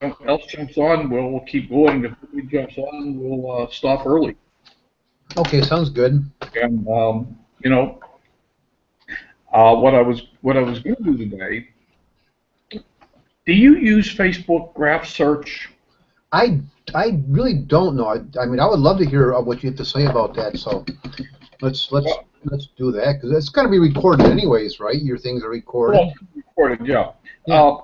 else jumps on, we'll keep going. If nobody jumps on, we'll stop early. Okay, sounds good. And what I was going to do today. Do you use Facebook graph search? I I really don't know. I mean, I would love to hear what you have to say about that. So let's let's Well, let's do that because it's going to be recorded anyways, right? Your things are recorded. recorded, yeah. Yeah. Uh,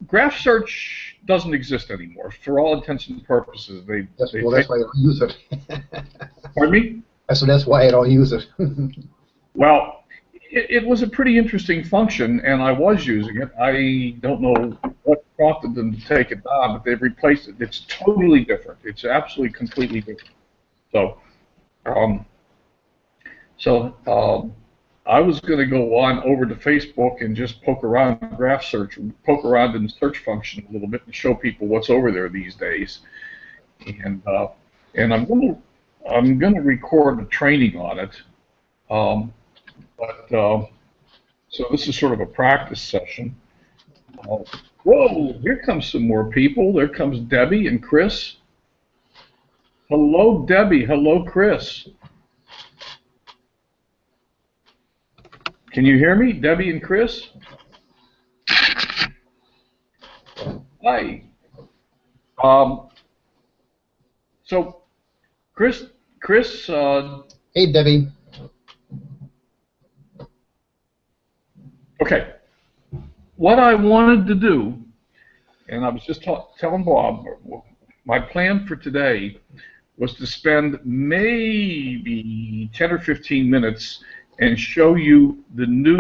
graph search doesn't exist anymore. For all intents and purposes, That's they well. take. That's why I don't use it. Pardon me? So that's why I don't use it. Well, it was a pretty interesting function, and I was using it. I don't know what prompted them to take it down, but they've replaced it. It's totally different. It's absolutely completely different. So, um, so I was going to go on over to Facebook and just poke around graph search, poke around in the search function a little bit, and show people what's over there these days. And and I'm going to record a training on it. Um, but So this is sort of a practice session. Uh, Whoa, here comes some more people. There comes Debbie and Chris. Hello, Debbie. Hello, Chris. Can you hear me, Debbie and Chris? Hi. Um, so, Chris. Hey, Debbie. Okay. What I wanted to do, and I was just telling Bob, my plan for today was to spend maybe 10 or 15 minutes and show you the new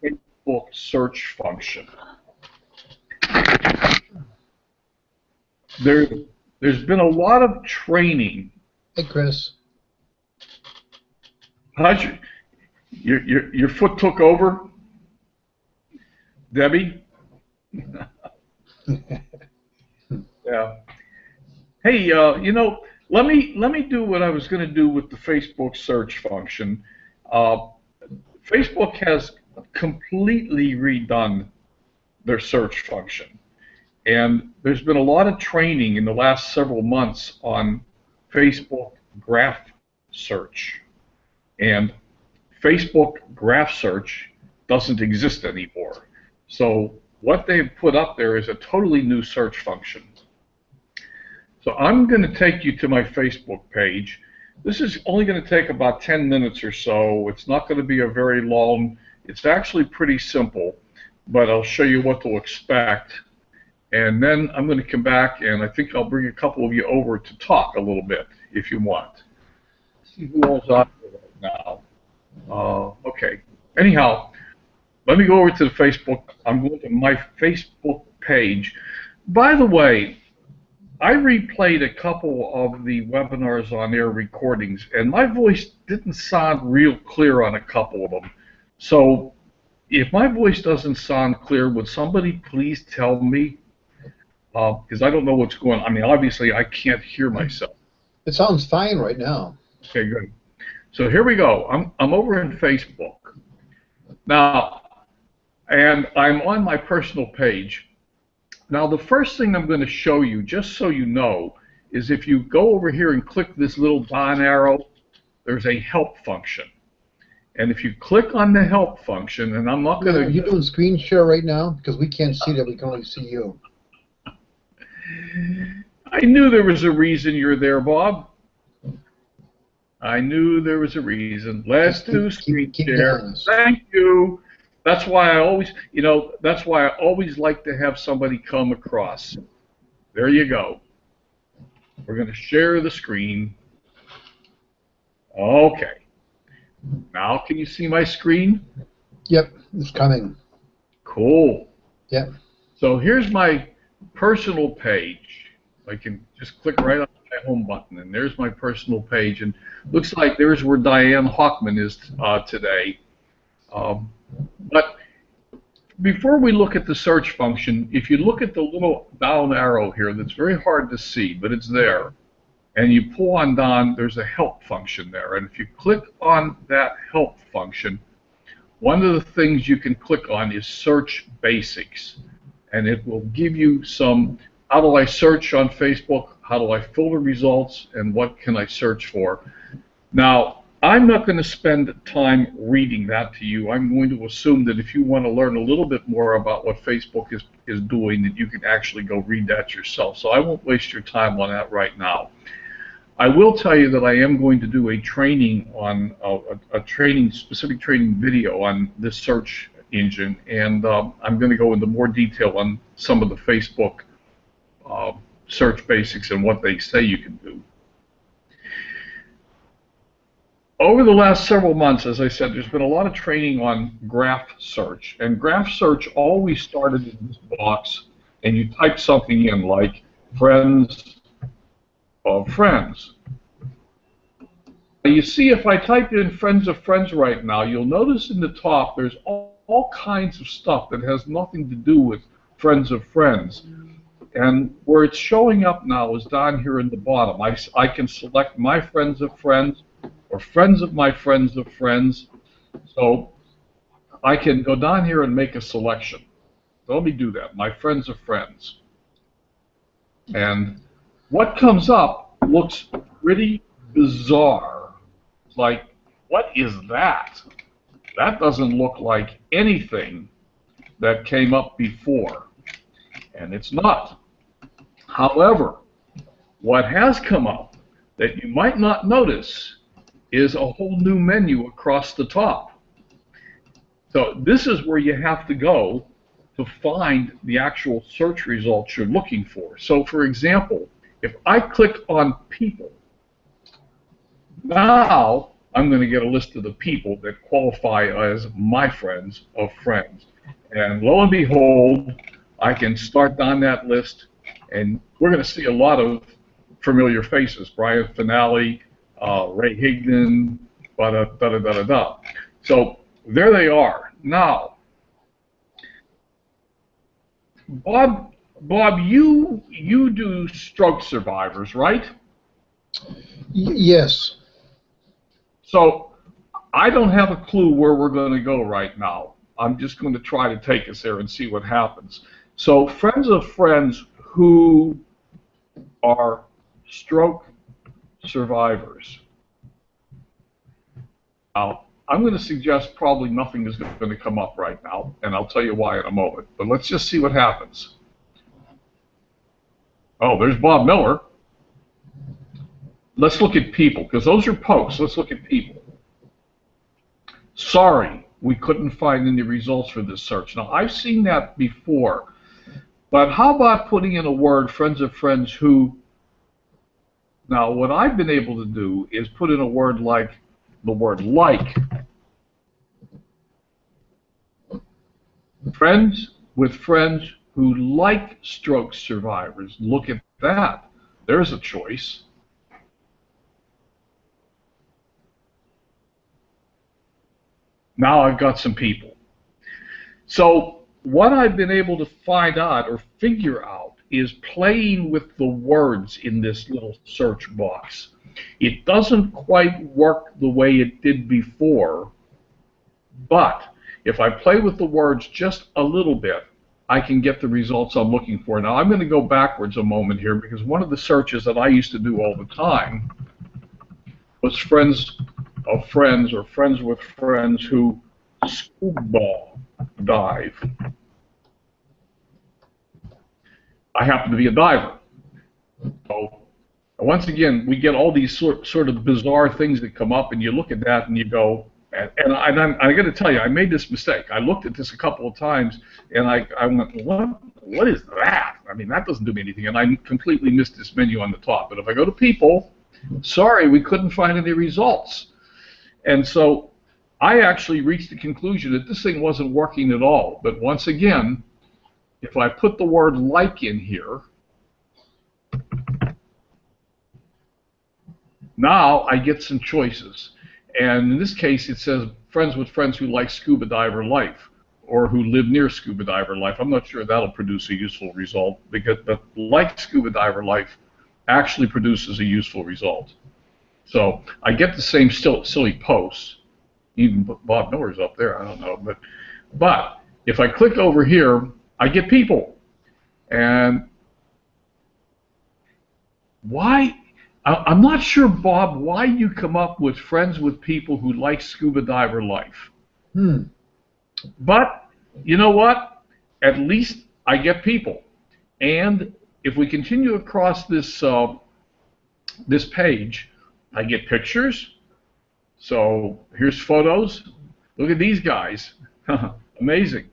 Facebook search function. There's been a lot of training. Hey, Chris. How's your foot took over, Debbie? Yeah. Hey, let me do what I was going to do with the Facebook search function. Uh, Facebook has completely redone their search function. And there's been a lot of training in the last several months on Facebook graph search. And Facebook graph search doesn't exist anymore. So what they've put up there is a totally new search function. So I'm going to take you to my Facebook page. This is only going to take about 10 minutes or so. It's not going to be a very long. It's actually pretty simple, but I'll show you what to expect. And then I'm going to come back, and I think I'll bring a couple of you over to talk a little bit, if you want. Let's see who all's on here right now. Okay. Anyhow, let me go over to the Facebook. I'm going to my Facebook page. By the way, I replayed a couple of the webinars on air recordings, and my voice didn't sound real clear on a couple of them. So if my voice doesn't sound clear, would somebody please tell me? Because I don't know what's going on. I mean, obviously, I can't hear myself. It sounds fine right now. Okay, good. So here we go. I'm over in Facebook now, and I'm on my personal page. Now, the first thing I'm going to show you, just so you know, is if you go over here and click this little down arrow, there's a help function. And if you click on the help function, and I'm not going to... Are you doing screen share right now? Because we can't see that. We can only see you. I knew there was a reason you're there, Bob. I knew there was a reason. Let's do screen share. Thank you. That's why I always, that's why I always like to have somebody come across. There you go. We're going to share the screen. Okay. Now can you see my screen? Yep, it's coming. Cool. Yep. So here's my personal page. I can just click right on my home button, and there's my personal page. And looks like there's where Diane Hockman is today. But before we look at the search function, if you look at the little down arrow here, that's very hard to see, but it's there, and you pull on down, there's a help function there. And if you click on that help function, one of the things you can click on is Search Basics, and it will give you some how do I search on Facebook, how do I filter results, and what can I search for. Now, I'm not going to spend time reading that to you. I'm going to assume that if you want to learn a little bit more about what Facebook is doing, that you can actually go read that yourself. So I won't waste your time on that right now. I will tell you that I am going to do a training on specific training video on this search engine, and I'm going to go into more detail on some of the Facebook search basics and what they say you can do. Over the last several months, as I said, there's been a lot of training on graph search, and graph search always started in this box, and you type something in like friends of friends. You see, if I type in friends of friends right now, you'll notice in the top there's all kinds of stuff that has nothing to do with friends of friends. And where it's showing up now is down here in the bottom. I can select my friends of friends or friends of my friends of friends. So I can go down here and make a selection. So let me do that, my friends of friends. And what comes up looks pretty bizarre. It's like, what is that? That doesn't look like anything that came up before. And it's not. However, what has come up that you might not notice is a whole new menu across the top. So this is where you have to go to find the actual search results you're looking for. So for example, if I click on people, now I'm going to get a list of the people that qualify as my friends of friends. And lo and behold, I can start down that list, and we're going to see a lot of familiar faces. Brian Finale, Ray Higdon, da-da-da-da-da-da. So there they are. Now, Bob, you do stroke survivors, right? Yes. So I don't have a clue where we're going to go right now. I'm just going to try to take us there and see what happens. So friends of friends who are stroke survivors. Now, I'm going to suggest probably nothing is going to come up right now, and I'll tell you why in a moment. But let's just see what happens. Oh, there's Bob Miller. Let's look at people, because those are posts. Let's look at people. Sorry, we couldn't find any results for this search. Now, I've seen that before, but how about putting in a word, friends of friends who... Now, what I've been able to do is put in a word like the word like. Friends with friends who like stroke survivors. Look at that. There's a choice. Now I've got some people. So what I've been able to find out or figure out is playing with the words in this little search box. It doesn't quite work the way it did before, but if I play with the words just a little bit, I can get the results I'm looking for. Now I'm going to go backwards a moment here, because one of the searches that I used to do all the time was friends of friends or friends with friends who scuba dive. I happen to be a diver. So once again, we get all these sort of bizarre things that come up, and you look at that and you go, and I got to tell you, I made this mistake. I looked at this a couple of times, and I went, what is that? I mean, that doesn't do me anything, and I completely missed this menu on the top. But if I go to people, sorry, we couldn't find any results. And so I actually reached the conclusion that this thing wasn't working at all. But once again, if I put the word like in here, now I get some choices. And in this case, it says friends with friends who like scuba diver life or who live near scuba diver life. I'm not sure that'll produce a useful result, because the like scuba diver life actually produces a useful result. So I get the same silly posts. Even Bob Miller's up there, I don't know. But if I click over here, I get people. And why? I'm not sure, Bob, why you come up with friends with people who like scuba diver life. Hmm. But you know what? At least I get people. And if we continue across this page, I get pictures. So here's photos. Look at these guys. Amazing.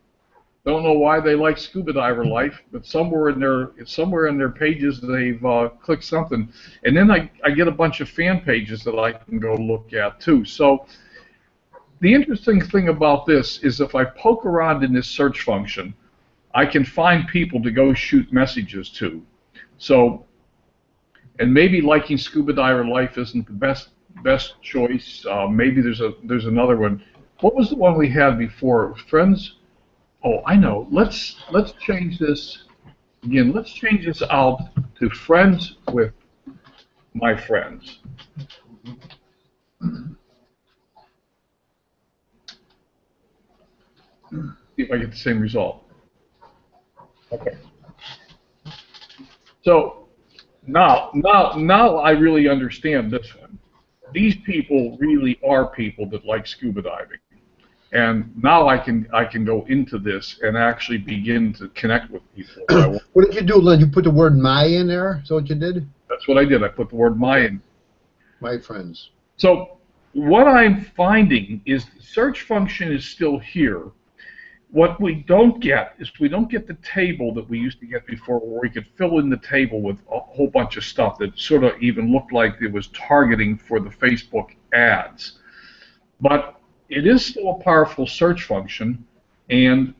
Don't know why they like scuba diver life, but somewhere in their pages they've clicked something, and then I get a bunch of fan pages that I can go look at too. So the interesting thing about this is if I poke around in this search function, I can find people to go shoot messages to. So, and maybe liking scuba diver life isn't the best choice. Maybe there's another one. What was the one we had before? Friends. Oh, I know. Let's change this again. Let's change this out to friends with my friends. See if I get the same result. Okay. So now I really understand this one. These people really are people that like scuba diving. And now I can go into this and actually begin to connect with people. What did you do, Len? You put the word "my" in there? Is that what you did? That's what I did. I put the word "my" in. My friends. So what I'm finding is the search function is still here. What we don't get is we don't get the table that we used to get before, where we could fill in the table with a whole bunch of stuff that sort of even looked like it was targeting for the Facebook ads. But it is still a powerful search function, and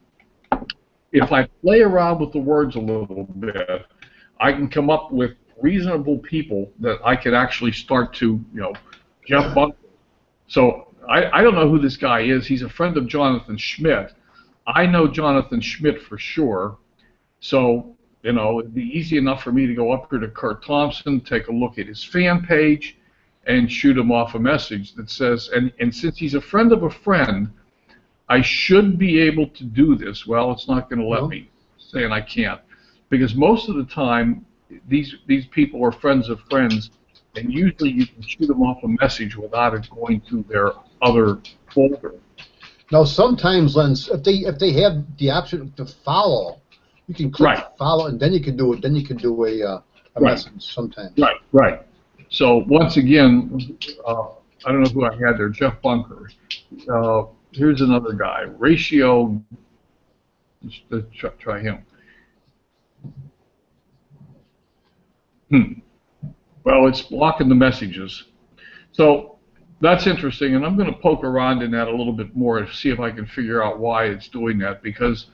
if I play around with the words a little bit, I can come up with reasonable people that I could actually start to, Jeff Bunker. So I don't know who this guy is. He's a friend of Jonathan Schmidt. I know Jonathan Schmidt for sure. So, it'd be easy enough for me to go up here to Kurt Thompson, take a look at his fan page, and shoot him off a message that says, and since he's a friend of a friend, I should be able to do this. Well, it's not going to let me, saying I can't, because most of the time these people are friends of friends, and usually you can shoot them off a message without it going to their other folder. Now, sometimes, Len, if they have the option to follow, you can click follow, and then you can do it. Then you can do a message sometimes. Right. So once again, I don't know who I had there, Jeff Bunker. Here's another guy, Ratio. Let's try him. Well, it's blocking the messages. So that's interesting, and I'm going to poke around in that a little bit more to see if I can figure out why it's doing that, because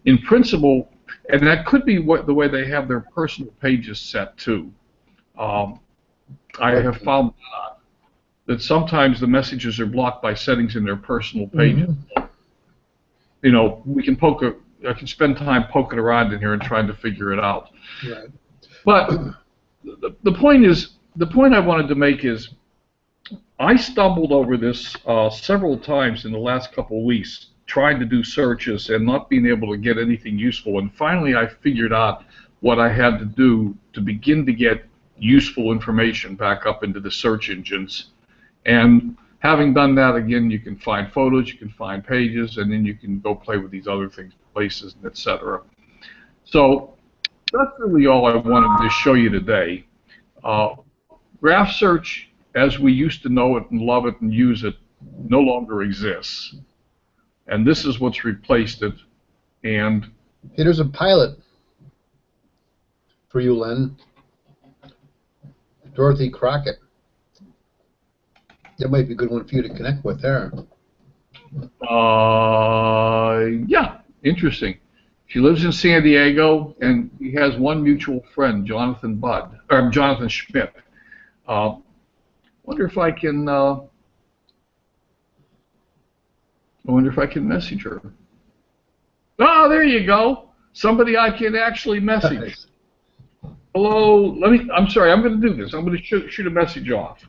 in principle, and that could be the way they have their personal pages set too. I have found that sometimes the messages are blocked by settings in their personal pages. We can I can spend time poking around in here and trying to figure it out. Right. But the point I wanted to make is, I stumbled over this several times in the last couple of weeks, trying to do searches and not being able to get anything useful. And finally, I figured out what I had to do to begin to get useful information back up into the search engines. And having done that, again, you can find photos, you can find pages, and then you can go play with these other things, places, etc. So that's really all I wanted to show you today. Graph search, as we used to know it and love it and use it, no longer exists. And this is what's replaced it. And hey, there's a pilot for you, Len. Dorothy Crockett. That might be a good one for you to connect with there. Yeah, interesting. She lives in San Diego, and he has one mutual friend, Jonathan Schmidt. Wonder if I can. I wonder if I can message her. Oh, there you go. Somebody I can actually message. Hello. I'm sorry. I'm going to do this. I'm going to shoot a message off.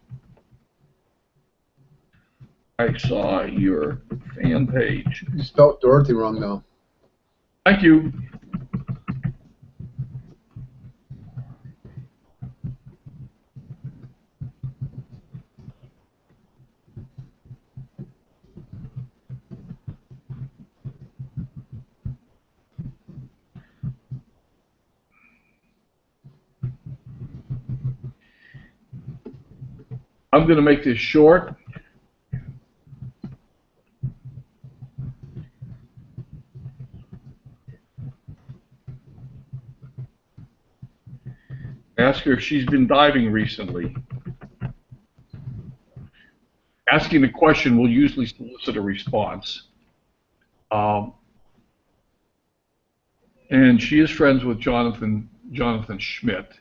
I saw your fan page. You spelled Dorothy wrong, though. Thank you. I'm going to make this short. Ask her if she's been diving recently. Asking the question will usually solicit a response. And she is friends with Jonathan Schmidt,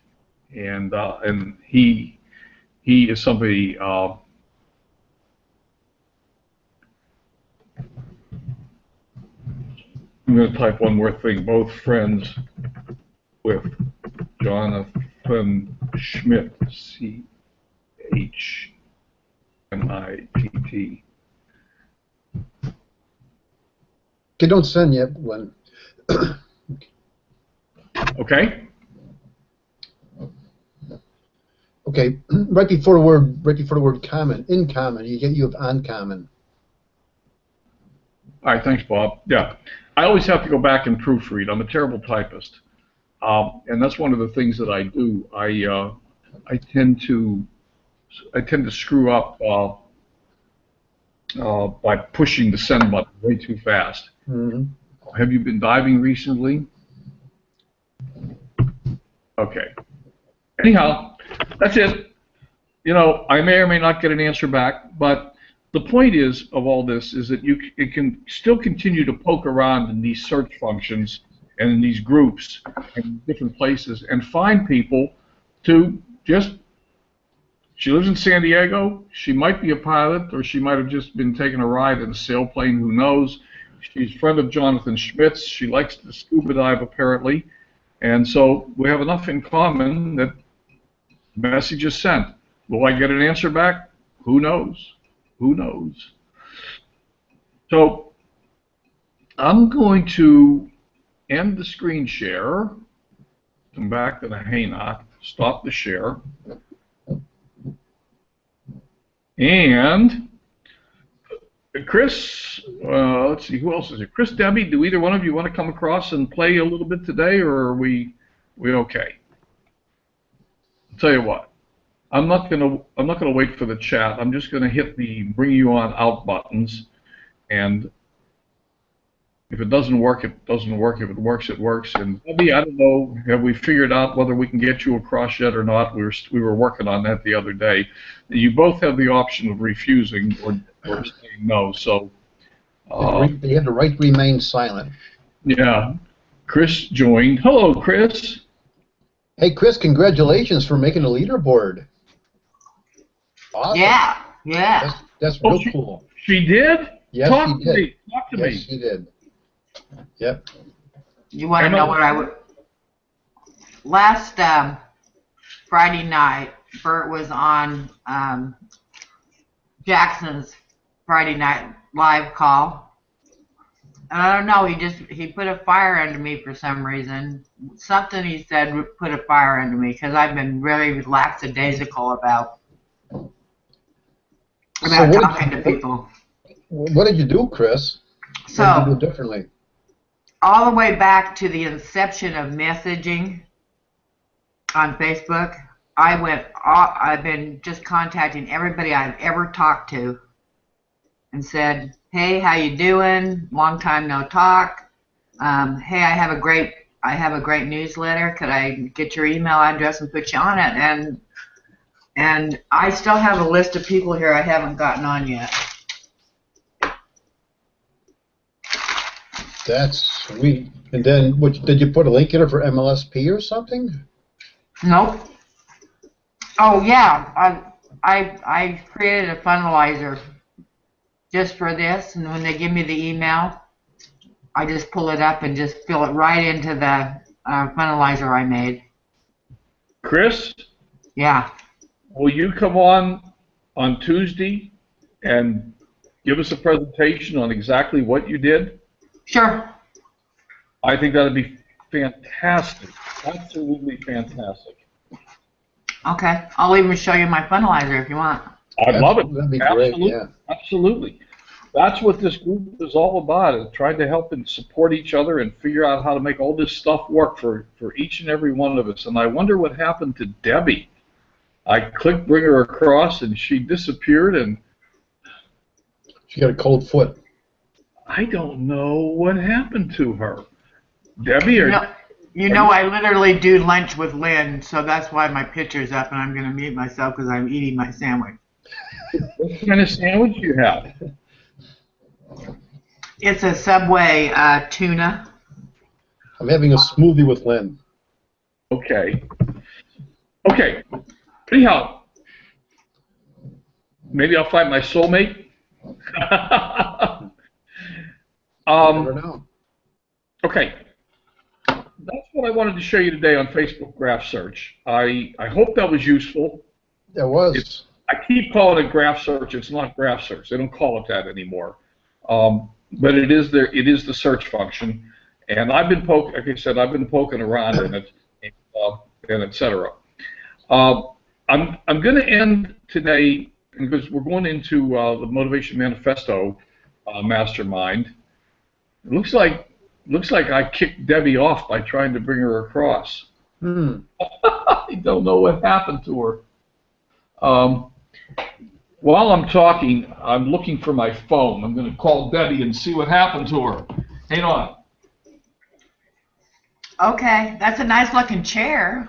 and he is somebody. I'm going to type one more thing. Both friends with Jonathan Schmidt, CHMITT. Okay, don't send yet, Glenn. Okay. Okay, right before the word common, in common, you have uncommon. All right, thanks, Bob. Yeah, I always have to go back and proofread. I'm a terrible typist, and that's one of the things that I do. I tend to screw up by pushing the send button way too fast. Mm-hmm. Have you been diving recently? Okay. Anyhow, that's it. You know, I may or may not get an answer back, but the point is of all this is that it can still continue to poke around in these search functions and in these groups and different places and find people to just. She lives in San Diego. She might be a pilot, or she might have just been taking a ride in a sailplane. Who knows? She's a friend of Jonathan Schmidt's. She likes to scuba dive, apparently. And so we have enough in common that message is sent. Will I get an answer back? Who knows? Who knows? So I'm going to end the screen share. Come back to the Haynock. Stop the share. And Chris, let's see, who else is here? Chris, Debbie, do either one of you want to come across and play a little bit today, or are we okay? I'll tell you what, I'm not gonna wait for the chat. I'm just gonna hit the bring you on out buttons, and if it doesn't work, it doesn't work. If it works, it works. And Debbie, I don't know, have we figured out whether we can get you across yet or not? We were working on that the other day. You both have the option of refusing or saying no. So They have the right to remain silent. Yeah, Chris joined. Hello, Chris. Hey, Chris, congratulations for making the leaderboard. Awesome. Yeah. That's real cool. She did? Yes, Talk she did. Talk to me. Yes, she did. Yep. You want to know what I would? Last Friday night, Bert was on Jackson's Friday night live call. And I don't know, he put a fire under me for some reason. Something he said put a fire under me because I've been really lackadaisical about talking to people. What did you do, Chris? So, what did you do differently? All the way back to the inception of messaging on Facebook, I've been just contacting everybody I've ever talked to and said, hey, how you doing? Long time no talk. Hey, I have a great newsletter. Could I get your email address and put you on it? And I still have a list of people here I haven't gotten on yet. That's sweet. And then, did you put a link in it for MLSP or something? Nope. Oh yeah, I created a funnelizer just for this, and when they give me the email, I just pull it up and just fill it right into the funnelizer I made. Chris? Yeah. Will you come on Tuesday and give us a presentation on exactly what you did? Sure. I think that would be fantastic. Absolutely fantastic. Okay. I'll even show you my funnelizer if you want. I'd love it. That'd be Absolutely. great, yeah. Absolutely. That's what this group is all about, is trying to help and support each other and figure out how to make all this stuff work for each and every one of us. And I wonder what happened to Debbie. I clicked bring her across, and she disappeared, and She got a cold foot. I don't know what happened to her. Debbie, I literally do lunch with Lynn, so that's why my picture's up, and I'm going to mute myself because I'm eating my sandwich. what kind of sandwich do you have? It's a Subway tuna. I'm having a smoothie with Lynn. Okay. Okay. Anyhow, maybe I'll find my soulmate. Never know. Okay. That's what I wanted to show you today on Facebook Graph Search. I hope that was useful. There was. I keep calling it Graph Search. It's not Graph Search. They don't call it that anymore. But it is the search function. And I've been like I said, I've been poking around in it, and etc. I'm going to end today because we're going into the Motivation Manifesto Mastermind. It looks like I kicked Debbie off by trying to bring her across. I don't know what happened to her. While I'm talking, I'm looking for my phone. I'm going to call Debbie and see what happened to her. Hang on. Okay, that's a nice looking chair.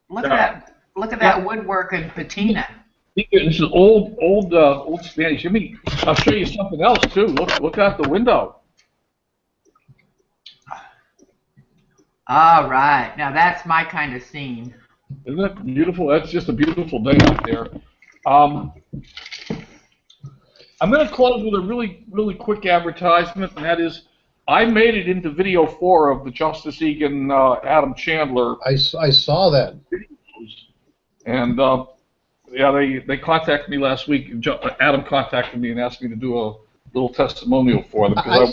Look at that woodwork and patina. This is old Spanish. I'll show you something else too. Look out the window. All right, now that's my kind of scene. Isn't that beautiful? That's just a beautiful day out there. I'm going to close with a really quick advertisement, and that is, I made it into video 4 of the Justice Egan Adam Chandler. I saw that. And yeah, they contacted me last week. Adam contacted me and asked me to do a little testimonial for them. I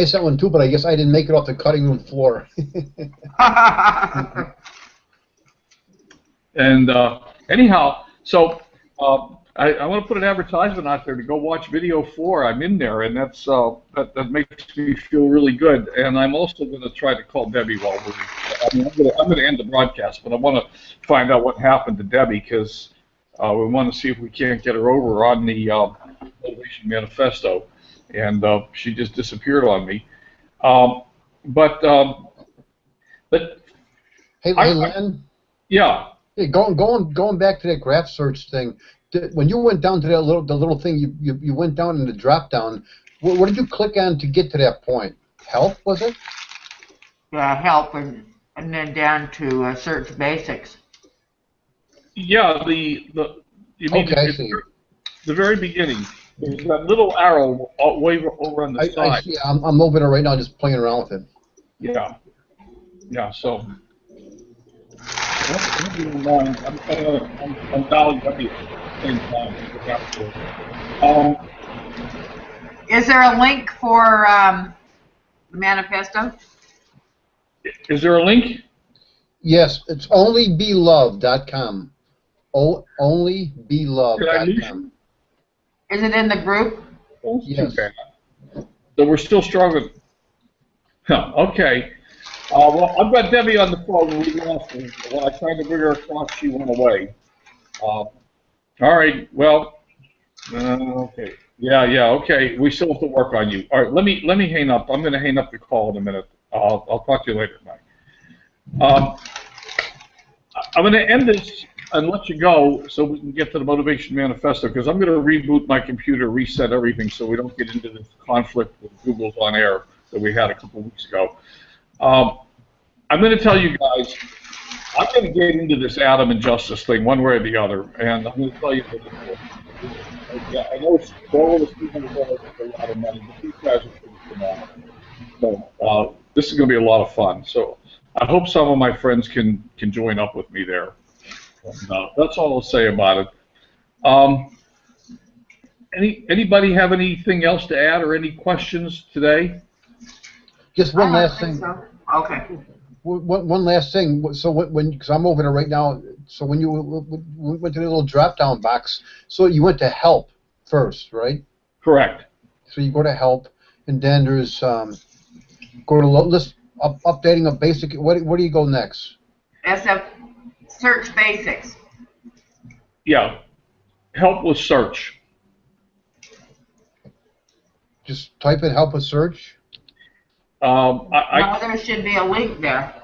sent one too, but I guess I didn't make it off the cutting room floor. And anyhow, so I want to put an advertisement out there to go watch video 4. I'm in there, and that makes me feel really good. And I'm also going to try to call Debbie while I'm going to end the broadcast, but I want to find out what happened to Debbie because we want to see if we can't get her over on the Motivation Manifesto, and she just disappeared on me. But hey, Len. Yeah. Hey, going back to that graph search thing. When you went down to the little thing, you went down in the drop down. What did you click on to get to that point? Help, was it? Yeah, help, and then down to search basics. Yeah, you mean okay, I see. The very beginning. There's that little arrow way over on the side. Yeah, I'm moving it right now, just playing around with it. Yeah. Yeah. So. I'm dialing Debbie at the same time. Is there a link for the manifesto? Is there a link? Yes, it's onlybeloved.com. Onlybeloved.com. Is it in the group? Yes. So we're still struggling. Huh, okay. Well, I've got Debbie on the phone, and we lost her. When I tried to bring her across, she went away. All right. Well. Okay. Yeah. Okay. We still have to work on you. All right. Let me hang up. I'm going to hang up the call in a minute. I'll talk to you later, Mike. I'm going to end this and let you go so we can get to the Motivation Manifesto because I'm going to reboot my computer, reset everything so we don't get into this conflict with Google's On Air that we had a couple weeks ago. I'm going to tell you guys, I'm going to get into this Adam and Justice thing one way or the other, and I'm going to tell you that I know it's all this $200 is a lot of money, but these guys are pretty phenomenal. So this is going to be a lot of fun. So I hope some of my friends can join up with me there. And, that's all I'll say about it. Anybody have anything else to add or any questions today? Just one last thing. So. Okay. One last thing. So because I'm over there right now. So when you went to the little drop-down box, so you went to help first, right? Correct. So you go to help, and then there's go to list updating of basic. What do you go next? SF search basics. Yeah, help with search. Just type in help with search. No, there should be a link there.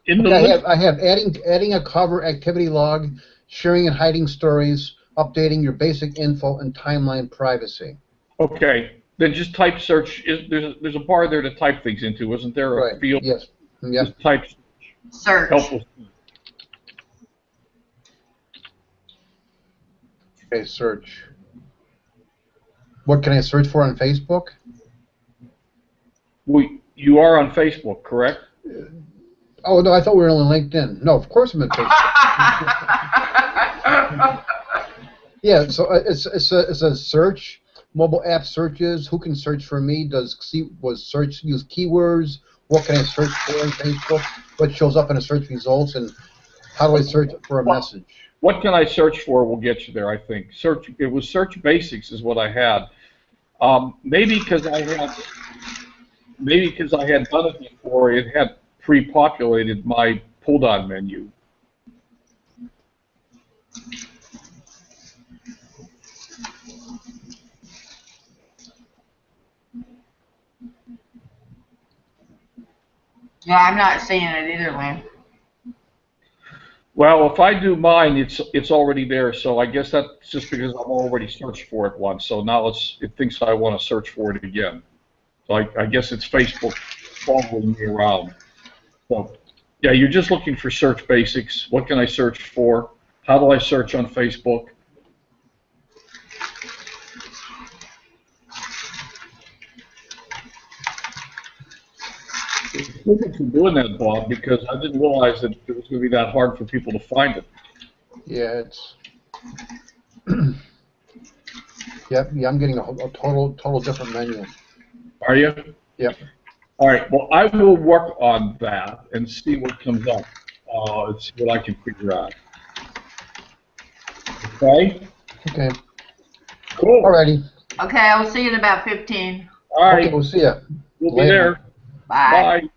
In the Okay, list, I have adding a cover activity log, sharing and hiding stories, updating your basic info, and timeline privacy. okay, then just type search. There's a bar there to type things into, isn't there? A Right. field. Yes. Yep. Just type Search. help with. Okay, search. What can I search for on Facebook? You are on Facebook, correct? Oh no, I thought we were on LinkedIn. No, of course I'm on Facebook. Yeah, so it's a search, mobile app searches. Who can search for me? Was search use keywords? What can I search for on Facebook? What shows up in the search results, and how do I search for a message? What can I search for will get you there, I think. It was search basics is what I had. Maybe because I had done it before, it had pre-populated my pull-down menu. Yeah, I'm not seeing it either, Lynn. Well, if I do mine, it's already there. So I guess that's just because I've already searched for it once. So now it thinks I want to search for it again. So I guess it's Facebook following me around. So yeah, you're just looking for search basics. What can I search for? How do I search on Facebook? Thank you for doing that, Bob, because I didn't realize that it was going to be that hard for people to find it. Yeah, it's. Yep, yeah, I'm getting a total different menu. Are you? Yep. All right. Well, I will work on that and see what comes up. And see what I can figure out. Okay. Okay. Cool. Alrighty. Okay, I'll see you in about 15. All right. Okay, we'll see ya. We'll be Later. there. Bye. Bye.